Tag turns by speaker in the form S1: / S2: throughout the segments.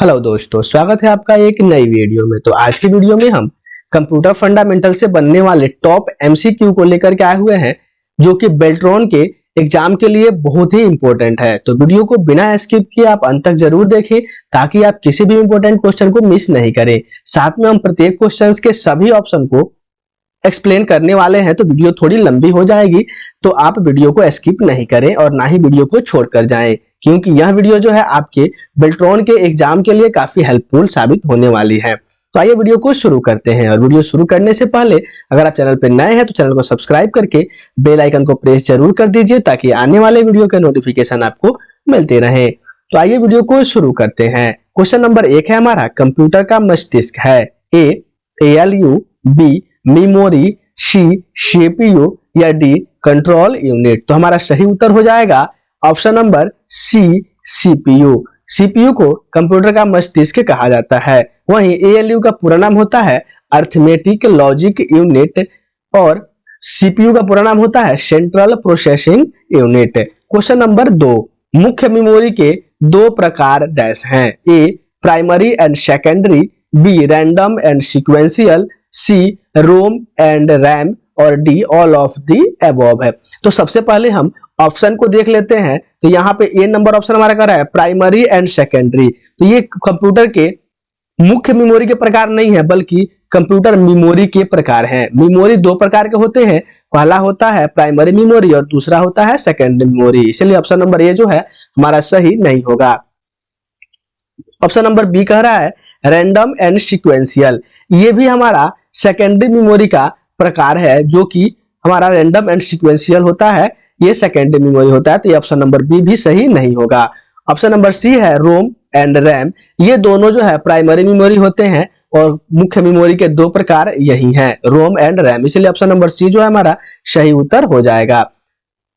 S1: Hello दोस्तों, स्वागत है आपका एक नई वीडियो में। तो आज की वीडियो में हम कंप्यूटर फंडामेंटल से बनने वाले टॉप एमसीक्यू को लेकर के आए हुए हैं, जो कि बेल्ट्रॉन के एग्जाम के लिए बहुत ही इंपॉर्टेंट है। तो वीडियो को बिना स्किप किए आप अंत तक जरूर देखें, ताकि आप किसी भी इंपॉर्टेंट क्वेश्चन को मिस नहीं करें। साथ में हम प्रत्येक क्वेश्चन के सभी ऑप्शन को एक्सप्लेन करने वाले हैं, तो वीडियो थोड़ी लंबी हो जाएगी, तो आप वीडियो को स्किप नहीं करें और ना ही वीडियो को छोड़कर जाएं, क्योंकि यह वीडियो जो है आपके बेल्ट्रॉन के एग्जाम के लिए काफी हेल्पफुल साबित होने वाली है। तो आइए वीडियो को शुरू करते हैं। और वीडियो शुरू करने से पहले अगर आप चैनल पर नए हैं तो चैनल को सब्सक्राइब करके बेल आइकन को प्रेस जरूर कर दीजिए, ताकि आने वाले वीडियो के नोटिफिकेशन आपको मिलते रहे। तो आइए वीडियो को शुरू करते हैं। क्वेश्चन नंबर 1 है हमारा, कंप्यूटर का मस्तिष्क है ए ALU, B memory, C CPU या D कंट्रोल यूनिट। तो हमारा सही उत्तर हो जाएगा option number C CPU। CPU को कंप्यूटर का मस्तिष्क कहा जाता है। वहीं ALU का पूरा नाम होता है अर्थमेटिक लॉजिक यूनिट और CPU का पूरा नाम होता है central processing unit. Question number 2, मुख्य मेमोरी के दो प्रकार डैश हैं, A primary and secondary, B random and sequential, C ROM and RAM और D all of the above है। तो सबसे पहले हम ऑप्शन को देख लेते हैं। तो यहाँ पे ए नंबर ऑप्शन हमारा कर रहा है प्राइमरी एंड सेकेंडरी। तो ये कंप्यूटर के मुख्य मेमोरी के प्रकार नहीं है, बल्कि कंप्यूटर मेमोरी के प्रकार हैं। मेमोरी दो प्रकार के होते हैं, पहला होता है प्राइमरी मेमोरी और दूसरा होता है सेकेंडरी मेमोरी। इसलिए ऑप्शन नंबर ए जो है हमारा सही नहीं होगा। ऑप्शन नंबर बी कह रहा है रैंडम एंड सीक्वेंशियल। ये भी हमारा सेकेंडरी मेमोरी का प्रकार है, जो कि हमारा रैंडम एंड सीक्वेंशियल होता है, ये सेकेंडरी मेमोरी होता है। तो ये ऑप्शन नंबर बी भी सही नहीं होगा। ऑप्शन नंबर सी है रोम एंड रैम। ये दोनों जो है प्राइमरी मेमोरी होते हैं और मुख्य मेमोरी के दो प्रकार यही हैं, रोम एंड रैम। इसलिए ऑप्शन नंबर सी जो है हमारा सही उत्तर हो जाएगा।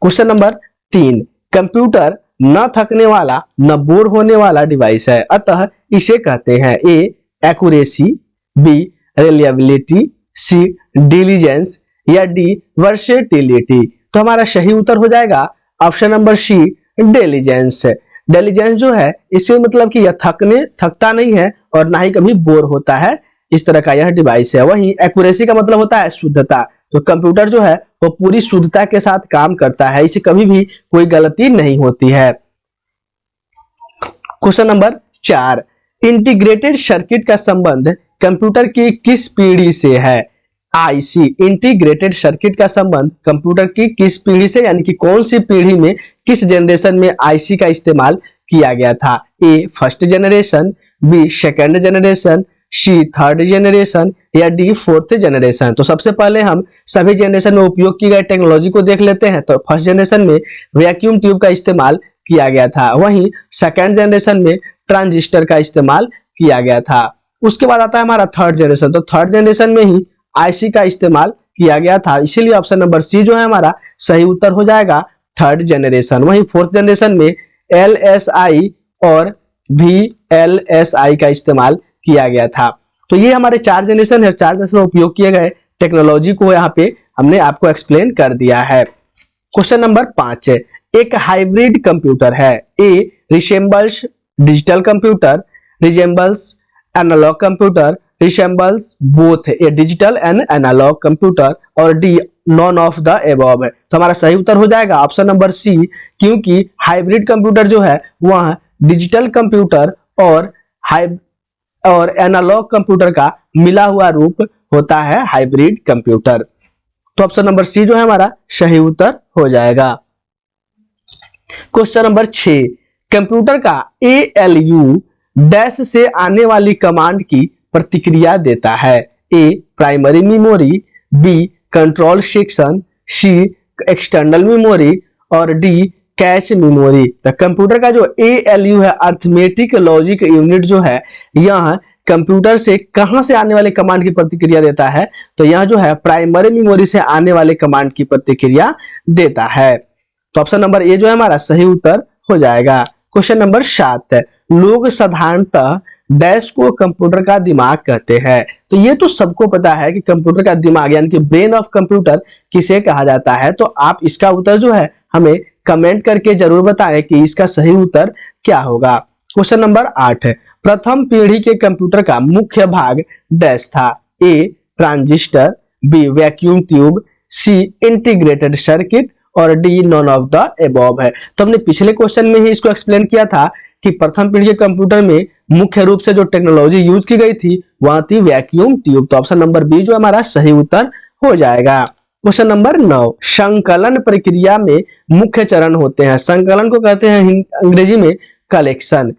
S1: क्वेश्चन नंबर 3, कंप्यूटर न थकने वाला न बोर होने वाला डिवाइस है, अतः इसे कहते हैं A accuracy, B reliability, C diligence या डी वर्सेटिलिटी। तो हमारा सही उत्तर हो जाएगा option number C diligence. Diligence जो है इससे मतलब कि यह थकता नहीं है और ना ही कभी बोर होता है, इस तरह का यह डिवाइस है। वहीं एक्यूरेसी का मतलब होता है शुद्धता। तो कंप्यूटर जो है वो पूरी शुद्धता के साथ काम करता है, इसे कभी भी कोई गलती नहीं होती है। क्वेश्चन नंबर 4, इंटीग्रेटेड सर्किट का संबंध कंप्यूटर की किस पीढ़ी से है? आईसी, इंटीग्रेटेड सर्किट का संबंध कंप्यूटर की किस पीढ़ी से, यानी कि कौन सी पीढ़ी में, किस जनरेशन में आईसी का इस्तेमाल किया गया था? A first generation, B second generation, C third generation या डी फोर्थ जनरेशन। तो सबसे पहले हम सभी जनरेशन में उपयोग की गई टेक्नोलॉजी को देख लेते हैं। तो फर्स्ट जनरेशन में वैक्यूम ट्यूब का इस्तेमाल किया गया था। वहीं सेकेंड जनरेशन में ट्रांजिस्टर का इस्तेमाल किया गया था। उसके बाद आता है हमारा थर्ड जनरेशन। तो थर्ड जनरेशन में ही आईसी का इस्तेमाल किया गया था, इसीलिए ऑप्शन नंबर सी जो है हमारा सही उत्तर हो जाएगा थर्ड जनरेशन। वहीं फोर्थ जनरेशन में LSI और VLSI का इस्तेमाल किया गया था। तो ये हमारे 4 जनरेशन है, 4 जनरेशन में उपयोग किए गए टेक्नोलॉजी को यहाँ पे हमने आपको एक्सप्लेन कर दिया है। क्वेश्चन नंबर 5, एक हाइब्रिड कंप्यूटर है। A resembles digital computer, resembles analogue computer, resembles both a digital and analogue computer और D none of the above है। तो हमारा सही उत्तर हो जाएगा ऑप्शन नंबर सी, क्योंकि हाइब्रिड कंप्यूटर जो है वह डिजिटल कंप्यूटर और एनालॉग कंप्यूटर का मिला हुआ रूप होता है हाइब्रिड कंप्यूटर। तो ऑप्शन नंबर सी जो है हमारा सही उत्तर हो जाएगा। क्वेश्चन नंबर 6, कंप्यूटर का ALU डैश से आने वाली कमांड की प्रतिक्रिया देता है। A primary memory, B control section, C external memory और डी कैश मेमोरी। तो कंप्यूटर का जो ALU है अर्थमेटिक लॉजिक यूनिट जो है, यह कंप्यूटर से कहां से आने वाले कमांड की प्रतिक्रिया देता है? तो यह जो है प्राइमरी मेमोरी से आने वाले कमांड की प्रतिक्रिया देता है। तो ऑप्शन नंबर ए जो है हमारा सही उत्तर हो जाएगा। क्वेश्चन नंबर 7, लोग साधारणतः डैश को कंप्यूटर का दिमाग कहते हैं। तो ये तो सबको पता है कि कंप्यूटर का दिमाग यानी कि ब्रेन ऑफ कंप्यूटर किसे कहा जाता है। तो आप इसका उत्तर जो है हमें कमेंट करके जरूर बताएं कि इसका सही उत्तर क्या होगा। क्वेश्चन नंबर 8 है, प्रथम पीढ़ी के कंप्यूटर का मुख्य भाग डैश था। A transistor, B vacuum tube, C integrated circuit और D none of the above है। तो हमने पिछले क्वेश्चन में ही इसको एक्सप्लेन किया था कि प्रथम पीढ़ी के कंप्यूटर में मुख्य रूप से जो टेक्नोलॉजी यूज की गई थी वह थी वैक्यूम ट्यूब। तो ऑप्शन नंबर बी जो हमारा सही उत्तर हो जाएगा। क्वेश्चन नंबर 9, संकलन प्रक्रिया में मुख्य चरण होते हैं। संकलन को कहते हैं अंग्रेजी में कलेक्शन।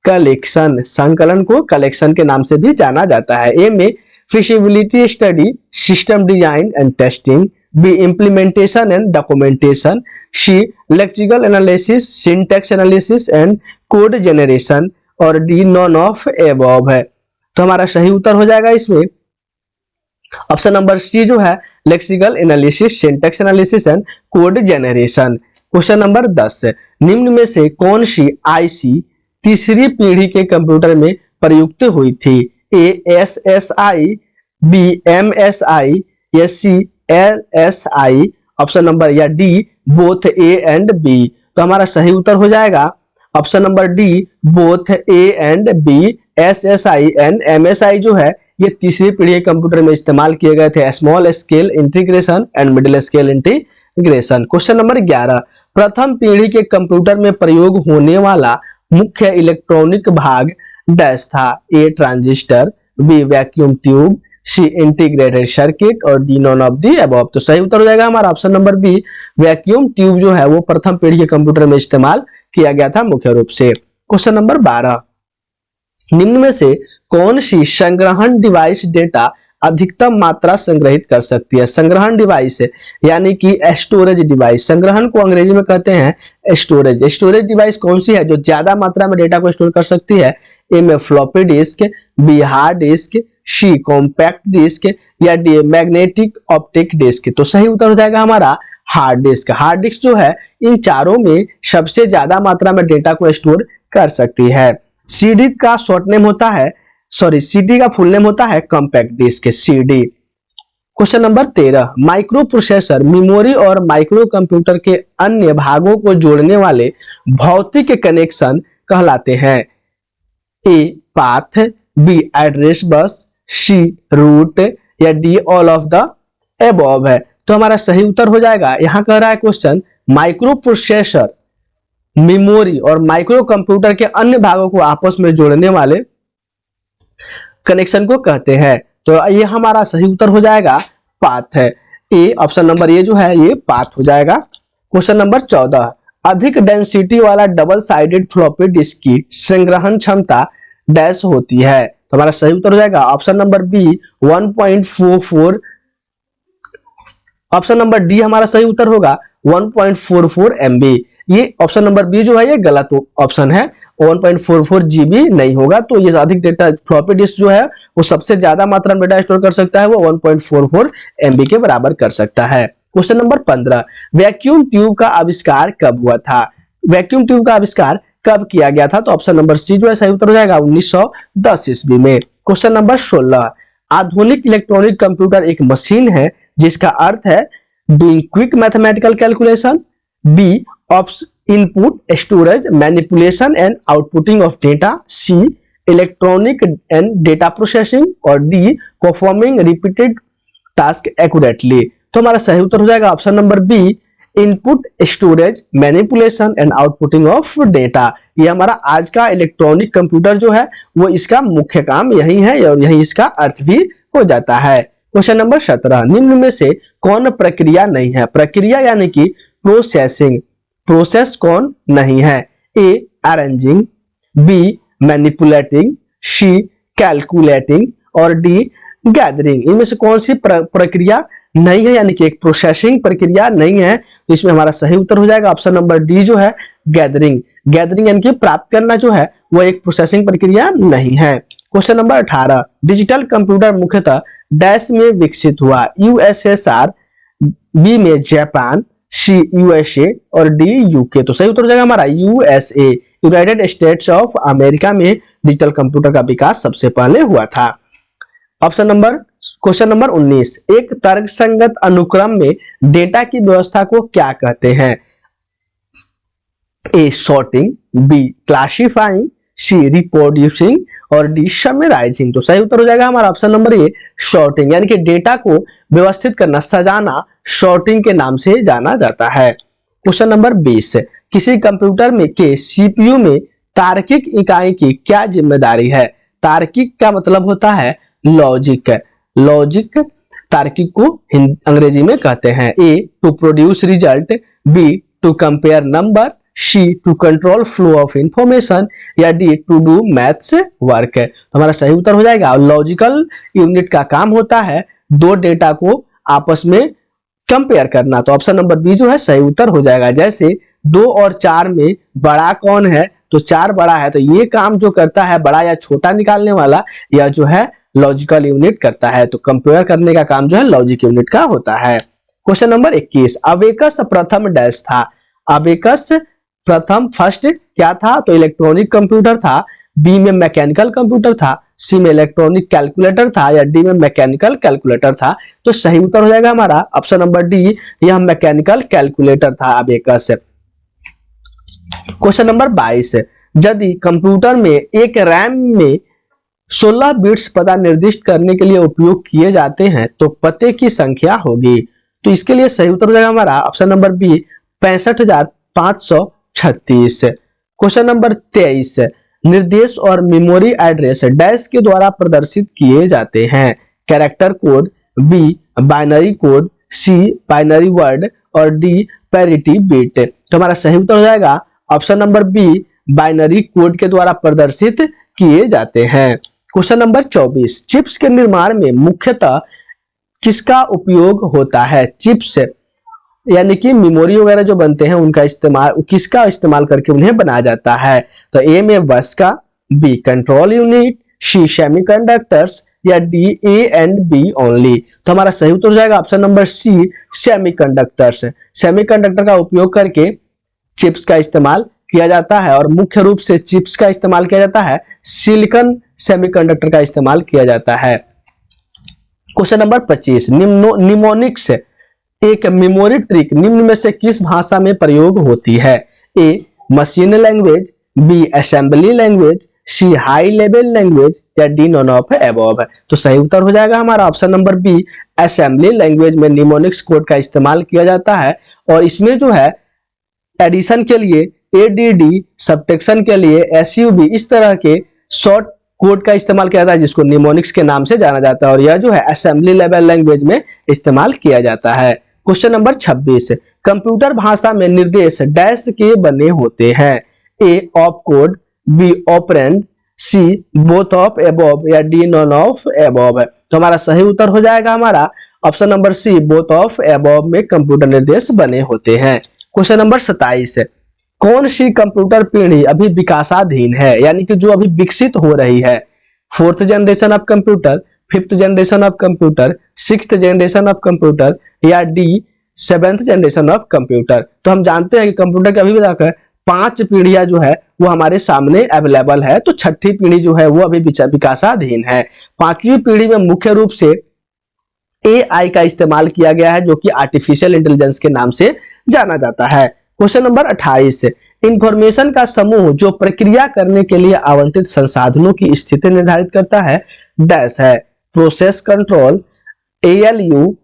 S1: संकलन को कलेक्शन के नाम से भी जाना जाता है। ए में feasibility study, system design and testing, B implementation and documentation, C lexical analysis, syntax analysis and code generation और डी नॉन ऑफ एबव है। तो हमारा सही उत्तर हो जाएगा इसमें ऑप्शन नंबर सी जो है lexical analysis, syntax analysis and code generation. Question number 10, निम्न में से कौन सी आईसी तीसरी पीढ़ी के कंप्यूटर में प्रयुक्त हुई थी। ए एसएसआई, बी एमएसआई या सी एलएसआई, ऑप्शन नंबर या D both A and B. तो हमारा सही उत्तर हो जाएगा option number D both A and B. SSI and MSI जो है ये तीसरी पीढ़ी के कंप्यूटर में इस्तेमाल किए गए थे। Small scale integration and middle scale integration. Question number 11, प्रथम पीढ़ी के कंप्यूटर में प्रयोग होने वाला मुख्य इलेक्ट्रॉनिक भाग डैश था। A transistor, B vacuum tube, C integrated circuit और D none of the above. तो सही उत्तर हो जाएगा हमारा option number B, vacuum tube जो है वो प्रथम पीढ़ी के कंप्यूटर में इस्तेमाल किया गया था मुख्य रूप से। क्वेश्चन नंबर 12, निम्न में से कौन सी संग्रहण डिवाइस डेटा अधिकतम मात्रा संग्रहित कर सकती है। संग्रहण डिवाइस यानी कि स्टोरेज डिवाइस, संग्रहण को अंग्रेजी में कहते हैं स्टोरेज। स्टोरेज डिवाइस कौन सी है जो ज्यादा मात्रा में डेटा को स्टोर कर सकती है। ए में floppy disk, B hard disk, C compact disk या डी मैग्नेटिक ऑप्टिक डिस्क। तो सही उत्तर हो जाएगा हमारा हार्ड डिस्क। हार्ड डिस्क जो है इन चारों में सबसे ज्यादा मात्रा में डेटा को स्टोर कर सकती है। सीडी का शॉर्ट नेम होता है, सीडी का फुल नेम होता है compact disc, CD. Question number 13, micro processor memory और माइक्रो कंप्यूटर के अन्य भागों को जोड़ने वाले भौतिक कनेक्शन कहलाते हैं। A path, B address bus, C root या D all of the above है। तो हमारा सही उत्तर हो जाएगा, यहां कह रहा है क्वेश्चन माइक्रो प्रोसेसर मेमोरी और माइक्रो कंप्यूटर के अन्य भागों को आपस में जोड़ने वाले कनेक्शन को कहते हैं। तो ये हमारा सही उत्तर हो जाएगा पाथ है। ए ऑप्शन नंबर ये जो है ये पाथ हो जाएगा। क्वेश्चन नंबर 14, अधिक डेंसिटी वाला डबल साइडेड फ्लॉपी डिस्क की संग्रहण क्षमता डैश होती है। तो हमारा सही उत्तर हो जाएगा option number B 1.44। Option number D हमारा सही उत्तर होगा 1.44 MB। ये ऑप्शन नंबर बी जो है ये गलत ऑप्शन है, 1.44 GB नहीं होगा। तो ये अधिक डेटा फ्लॉपी डिस्क जो है वो सबसे ज्यादा मात्रा में डेटा स्टोर कर सकता है, वो 1.44 MB के बराबर कर सकता है। क्वेश्चन नंबर 15, वैक्यूम ट्यूब का आविष्कार कब हुआ था। वैक्यूम ट्यूब का आविष्कार कब किया गया था। तो ऑप्शन नंबर सी जो है सही उत्तर हो जाएगा 1910 ईस्वी में। क्वेश्चन नंबर 16, आधुनिक इलेक्ट्रॉनिक कंप्यूटर एक मशीन है जिसका अर्थ है doing quick mathematical calculation, B input storage manipulation and outputting of data, C electronic and data processing और D performing repeated task accurately. तो हमारा सही उत्तर हो जाएगा option number B, input storage manipulation and outputting of data. ये हमारा आज का इलेक्ट्रॉनिक कंप्यूटर जो है वो इसका मुख्य काम यही है और यही इसका अर्थ भी हो जाता है। क्वेश्चन नंबर 17, निम्न में से कौन प्रक्रिया नहीं है। प्रक्रिया यानी कि प्रोसेसिंग, प्रोसेस कौन नहीं है। ए अरेंजिंग, बी मैनिपुलेटिंग, सी कैलकुलेटिंग और डी गैदरिंग। इनमें से कौन सी प्रक्रिया नहीं है यानी कि एक प्रोसेसिंग प्रक्रिया नहीं है। तो इसमें हमारा सही उत्तर हो जाएगा ऑप्शन नंबर डी जो है गैदरिंग। गैदरिंग यानी कि प्राप्त करना जो है वो एक प्रोसेसिंग प्रक्रिया नहीं है। क्वेश्चन नंबर 18, डिजिटल कंप्यूटर मुख्यतः डैश में विकसित हुआ। यूएसएसआर, बी में जापान, सी यूएसए और डी यूके। तो सही उत्तर हो जाएगा हमारा USA, United states of America में डिजिटल कंप्यूटर का विकास सबसे पहले हुआ था। क्वेश्चन नंबर 19, एक तर्कसंगत अनुक्रम में डेटा की व्यवस्था को क्या कहते हैं। ए सॉर्टिंग, बी क्लासिफाइंग, सी रिप्रोड्यूसिंग और डी समराइजिंग। तो सही उत्तर हो जाएगा हमारा ऑप्शन नंबर ए सॉर्टिंग, यानी कि डेटा को व्यवस्थित करना, सजाना सॉर्टिंग के नाम से जाना जाता है। क्वेश्चन नंबर 20, किसी कंप्यूटर में के सीपीयू में तार्किक इकाई की क्या जिम्मेदारी है? तार्किक का मतलब होता है लॉजिक। लॉजिक तार्किक को अंग्रेजी में कहते हैं। A to produce result, B to compare number, C to control flow of information, या D to do maths work. तो हमारा सही उत्तर हो जाएगा लॉजिकल यूनिट का काम होता है दो डेटा को आपस में कंपेयर करना। तो ऑप्शन नंबर बी जो है सही उत्तर हो जाएगा। जैसे 2 और 4 में बड़ा कौन है? तो 4 बड़ा है, तो ये काम जो करता है बड़ा या छोटा निकालने वाला, या जो है लॉजिकल यूनिट करता है। तो कंपेयर करने का काम जो है लॉजिक यूनिट का होता है। क्वेश्चन नंबर 21, अबेकस प्रथम डैश था। अबेकस प्रथम फर्स्ट क्या था? तो इलेक्ट्रॉनिक कंप्यूटर था, बी में मैकेनिकल कंप्यूटर था, सी में इलेक्ट्रॉनिक कैलकुलेटर था, या डी में मैकेनिकल कैलकुलेटर था। तो सही उत्तर हो जाएगा हमारा ऑप्शन नंबर डी, यह मैकेनिकल कैलकुलेटर था अबेकस। क्वेश्चन नंबर 22, यदि कंप्यूटर में एक रैम में 16 बिट्स पता निर्दिष्ट करने के लिए उपयोग किए जाते हैं तो पते की संख्या होगी। तो इसके लिए सही उत्तर हो जाएगा हमारा option number B 65,536। Question number 23, निर्देश और मेमोरी एड्रेस डैश के द्वारा प्रदर्शित किए जाते हैं? Character code, B binary code, C binary word, और डी पैरिटी बिट। तो हमारा सही उत्तर हो जाएगा option number B binary code के द्वारा प्रदर्शित किए जाते हैं। क्वेश्चन नंबर 24, चिप्स के निर्माण में मुख्यतः किसका उपयोग होता है? चिप्स यानी कि मेमोरी वगैरह जो बनते हैं उनका इस्तेमाल, किसका इस्तेमाल करके उन्हें बनाया जाता है? तो ए में बस का, B control unit, C semiconductors, या D A and B only. तो हमारा सही उत्तर हो जाएगा option number C semiconductors. Semiconductor का उपयोग करके चिप्स का इस्तेमाल किया जाता है, और मुख्य रूप से चिप्स का इस्तेमाल किया जाता है, सिलिकॉन सेमीकंडक्टर का इस्तेमाल किया जाता है। क्वेश्चन नंबर 25, निमोनिक्स एक मेमोरी ट्रिक निम्न में से किस भाषा में प्रयोग होती है? A machine language, B assembly language, C high level language, या डी नॉन ऑफ अबव। तो सही उत्तर हो जाएगा हमारा option number B assembly language में निमोनिक्स कोड का इस्तेमाल किया जाता है, और इसमें जो है एडिशन के लिए एडीडी, सब्ट्रैक्शन के लिए एसयूबी, इस तरह के शॉर्ट कोड का इस्तेमाल किया जाता है जिसको निमोनिक्स के नाम से जाना जाता है, और यह जो है असेंबली लेवल लैंग्वेज में इस्तेमाल किया जाता है। क्वेश्चन नंबर 26, कंप्यूटर भाषा में निर्देश डैश के बने होते हैं? A op code, B operand, C both of above, या डी नॉन ऑफ अबव। तो हमारा सही उत्तर हो जाएगा हमारा option number C both of above में कंप्यूटर निर्देश बने होते हैं। क्वेश्चन नंबर 27, कौन सी कंप्यूटर पीढ़ी अभी विकासाधीन है, यानी कि जो अभी विकसित हो रही है? 4th generation of computer, 5th generation of computer, 6th generation of computer, या D 7th generation of computer. तो हम जानते हैं कि कंप्यूटर के अभी भी 5 पीढ़ियां जो है वो हमारे सामने अवेलेबल है, तो 6ठी पीढ़ी जो है वो अभी विकासाधीन है। 5वीं पीढ़ी में मुख्य रूप से एआई का इस्तेमाल किया गया है, जो कि आर्टिफिशियल इंटेलिजेंस के नाम से जाना जाता है। क्वेश्चन नंबर 28, इंफॉर्मेशन का समूह जो प्रक्रिया करने के लिए आवंटित संसाधनों की स्थिति निर्धारित करता है डैश है? Process control, ALU,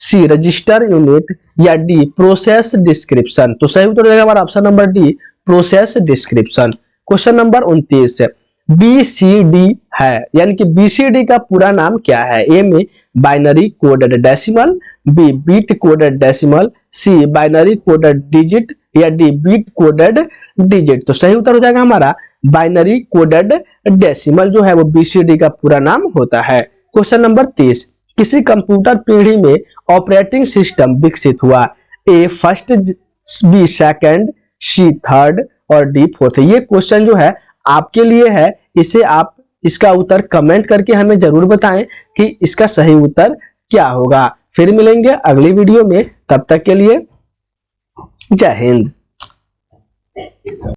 S1: C register unit, या डी प्रोसेस डिस्क्रिप्शन। तो सही उत्तर रहेगा हमारा option number D process description. Question number 29, BCD है, यानी कि बीसीडी का पूरा नाम क्या है? ए में binary coded decimal, B bit coded decimal, C binary coded digit, या डी बीट कोडेड डिजिट। तो सही उत्तर हो जाएगा हमारा बाइनरी कोडेड डेसिमल जो है वो बीसीडी का पूरा नाम होता है। क्वेश्चन नंबर 30, किसी कंप्यूटर पीढ़ी में ऑपरेटिंग सिस्टम विकसित हुआ? ए फर्स्ट, बी सेकंड, सी थर्ड, और डी फोर्थ। ये क्वेश्चन जो है आपके लिए है, इसे आप इसका उत्तर कमेंट करके हमें जरूर बताएं कि इसका सही उत्तर क्या होगा। फिर मिलेंगे अगली वीडियो में, तब तक के लिए जय हिंद।